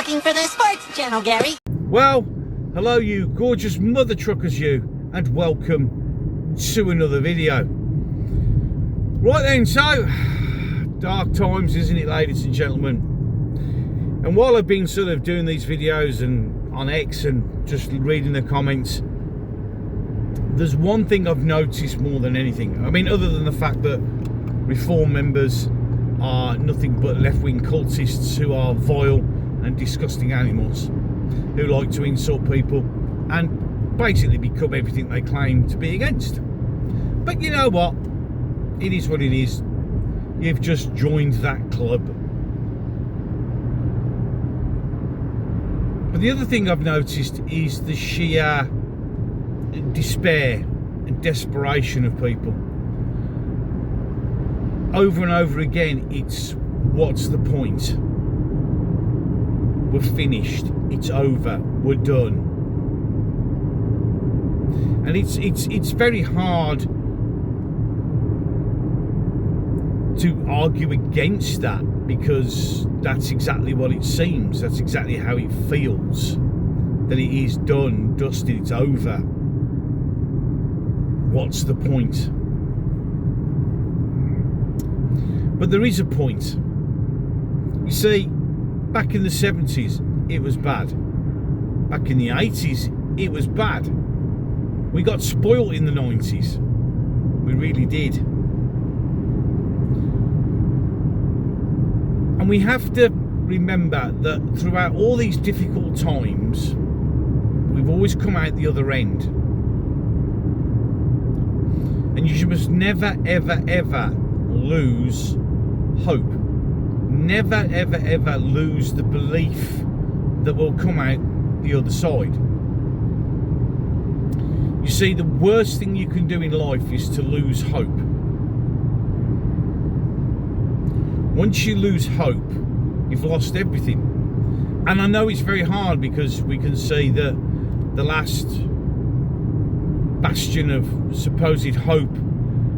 looking for the sports channel, Gary. Well, hello you gorgeous mother truckers you, and welcome to another video. Right then, so dark times, isn't it, ladies and gentlemen? And while I've been sort of doing these videos and on X and just reading the comments, there's one thing I've noticed more than anything. I mean, other than the fact that Reform members are nothing but left-wing cultists who are vile and disgusting animals who like to insult people and basically become everything they claim to be against. But you know what? It is what it is. You've just joined that club. But the other thing I've noticed is the sheer despair and desperation of people. Over and over again, it's what's the point? We're finished. It's over. We're done. And it's very hard to argue against that, because that's exactly what it seems. That's exactly how it feels. That it is done, dusted, it's over. What's the point? But there is a point. You see, back in the 70s, it was bad. Back in the 80s, it was bad. We got spoiled in the 90s. We really did. And we have to remember that throughout all these difficult times, we've always come out the other end. And you must never, ever, ever lose hope. Never, ever, ever lose the belief that we'll come out the other side. You see, the worst thing you can do in life is to lose hope. Once you lose hope, you've lost everything. And I know it's very hard, because we can see that the last bastion of supposed hope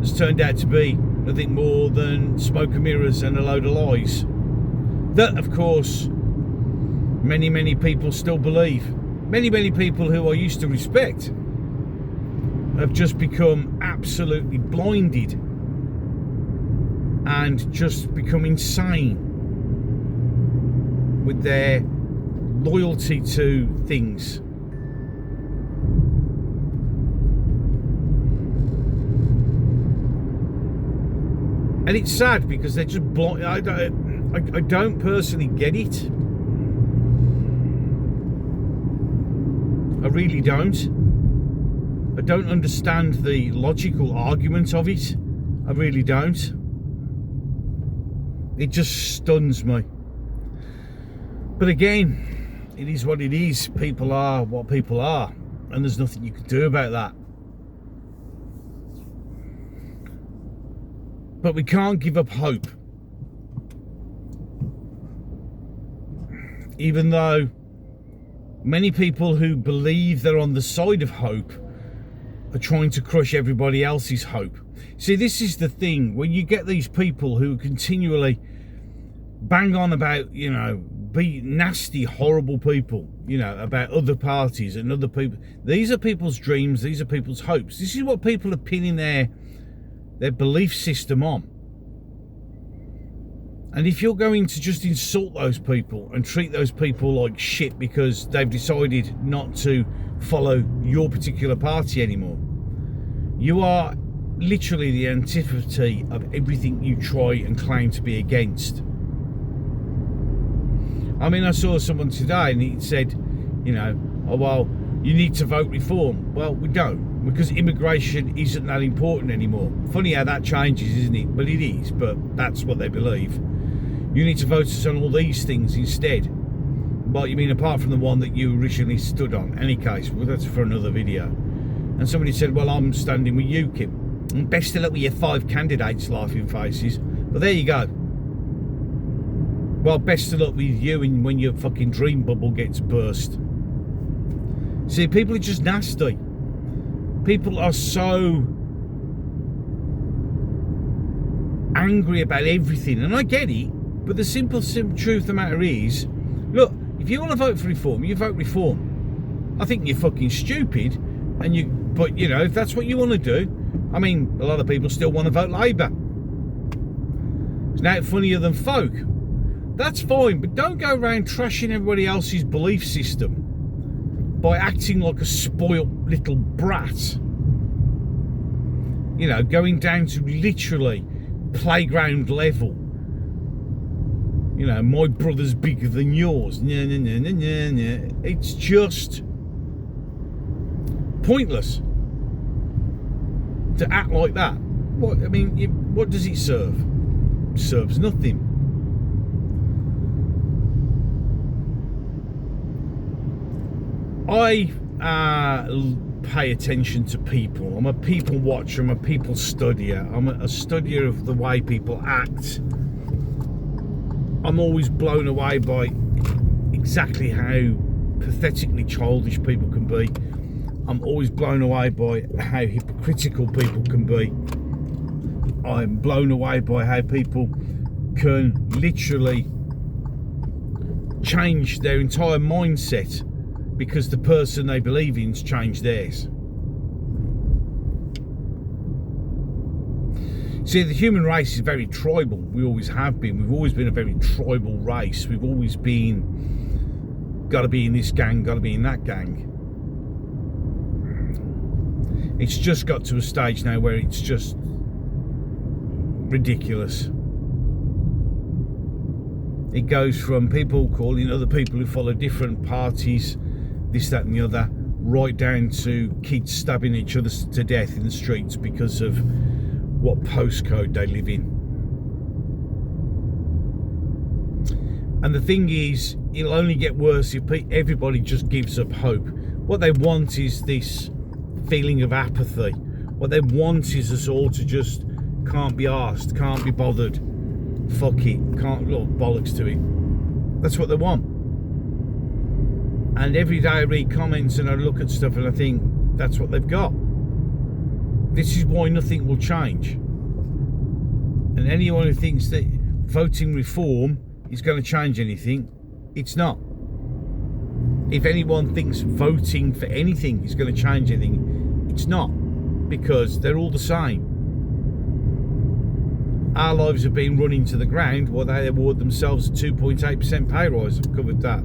has turned out to be nothing more than smoke and mirrors and a load of lies. That, of course, many, many people still believe. Many, many people who I used to respect have just become absolutely blinded and just become insane with their loyalty to things. And it's sad, because they're just blind. I don't personally get it. I really don't. I don't understand the logical argument of it. I really don't. It just stuns me. But again, it is what it is. People are what people are, and there's nothing you can do about that. But we can't give up hope. Even though many people who believe they're on the side of hope are trying to crush everybody else's hope. See, this is the thing. When you get these people who continually bang on about, you know, be nasty, horrible people, you know, about other parties and other people. These are people's dreams. These are people's hopes. This is what people are pinning their belief system on. And if you're going to just insult those people and treat those people like shit because they've decided not to follow your particular party anymore, you are literally the antithesis of everything you try and claim to be against. I mean, I saw someone today and he said, you know, oh well, you need to vote Reform. Well, we don't, because immigration isn't that important anymore. Funny how that changes, isn't it? But it is, but that's what they believe. You need to vote us on all these things instead. Well, you mean apart from the one that you originally stood on? Any case, well, that's for another video. And somebody said, well, I'm standing with UKIP. And best of luck with your 5 candidates, laughing faces. But there you go. Well, best of luck with you and when your fucking dream bubble gets burst. See, people are just nasty. People are so angry about everything, and I get it, but the simple truth of the matter is, look, If you want to vote for reform, you vote reform. I think you're fucking stupid, but you know, if that's what you want to do, I mean, a lot of people still want to vote Labour. It's now funnier than folk. That's fine, but don't go around trashing everybody else's belief system by acting like a spoilt little brat. You know, going down to literally playground level. You know, my brother's bigger than yours. Nah, nah, nah, nah, nah, nah. It's just pointless to act like that. What I mean, what does it serve? It serves nothing. I pay attention to people. I'm a people watcher. I'm a people studier. I'm a studier of the way people act. I'm always blown away by exactly how pathetically childish people can be. I'm always blown away by how hypocritical people can be. I'm blown away by how people can literally change their entire mindset because the person they believe in's changed theirs. See, the human race is very tribal. We always have been. We've always been a very tribal race. We've always been, got to be in this gang, got to be in that gang. It's just got to a stage now where it's just ridiculous. It goes from people calling other people who follow different parties, this, that and the other, right down to kids stabbing each other to death in the streets because of what postcode they live in. And the thing is, it'll only get worse if everybody just gives up hope. What they want is this feeling of apathy. What they want is us all to just can't be arsed, can't be bothered, fuck it, can't look bollocks to it. That's what they want. And every day I read comments and I look at stuff and I think that's what they've got. This is why nothing will change. And anyone who thinks that voting reform is going to change anything, it's not. If anyone thinks voting for anything is going to change anything, it's not. Because they're all the same. Our lives have been running to the ground while they award themselves a 2.8% pay rise. I've covered that.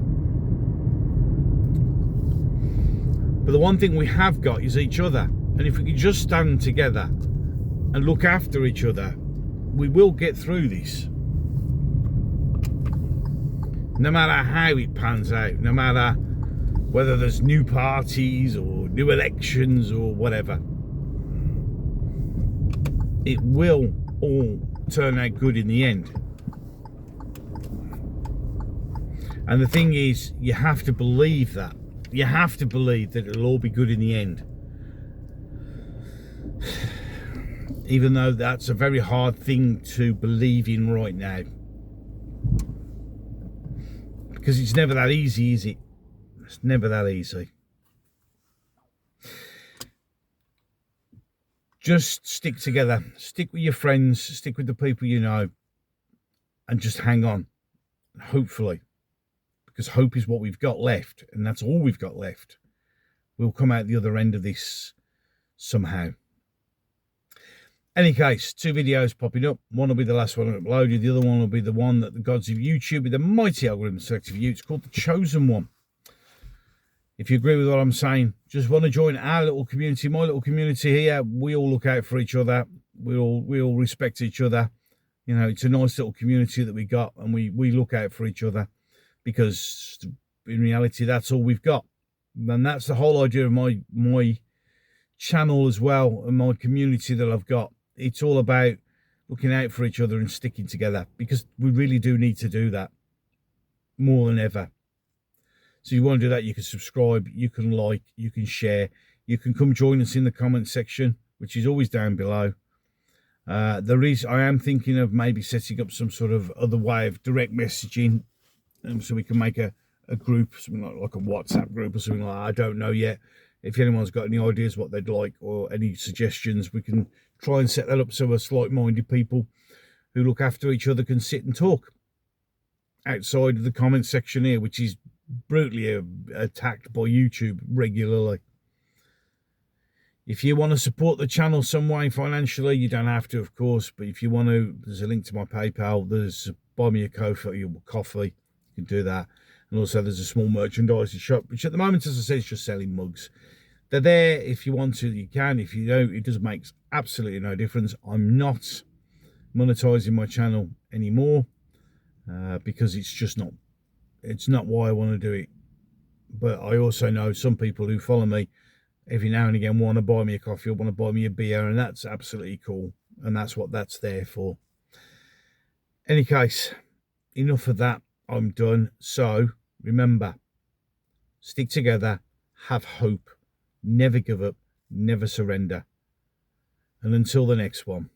But the one thing we have got is each other. And if we can just stand together and look after each other, we will get through this. No matter how it pans out, no matter whether there's new parties or new elections or whatever, it will all turn out good in the end. And the thing is, you have to believe that. You have to believe that it'll all be good in the end. Even though that's a very hard thing to believe in right now. Because it's never that easy, is it? It's never that easy. Just stick together. Stick with your friends. Stick with the people you know. And just hang on. Hopefully. Because hope is what we've got left. And that's all we've got left. We'll come out the other end of this somehow. Any case, 2 videos popping up. One will be the last one I uploaded. The other one will be the one that the gods of YouTube, with the mighty algorithm selected for you. It's called The Chosen One. If you agree with what I'm saying, just want to join our little community, my little community here. We all look out for each other. We all respect each other. You know, it's a nice little community that we got, and we look out for each other because in reality, that's all we've got. And that's the whole idea of my channel as well, and my community that I've got. It's all about looking out for each other and sticking together, because we really do need to do that more than ever. So if you want to do that, you can subscribe, you can like, you can share, you can come join us in the comment section, which is always down below. I am thinking of maybe setting up some sort of other way of direct messaging, so we can make a group, something like a WhatsApp group or something like that. I don't know yet. If anyone's got any ideas what they'd like or any suggestions, we can try and set that up so us like-minded people who look after each other can sit and talk outside of the comment section here, which is brutally attacked by YouTube regularly. If you want to support the channel some way financially, you don't have to, of course, but if you want to, there's a link to my PayPal, there's buy me a coffee, you can do that. And also there's a small merchandising shop, which at the moment, as I said, is just selling mugs. They're there. If you want to, you can. If you don't, it doesn't make absolutely no difference. I'm not monetizing my channel anymore because it's not why I want to do it. But I also know some people who follow me every now and again want to buy me a coffee or want to buy me a beer, and that's absolutely cool. And that's what that's there for. Any case, enough of that. I'm done. So remember, stick together, have hope, never give up, never surrender. And until the next one.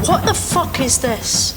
What the fuck is this?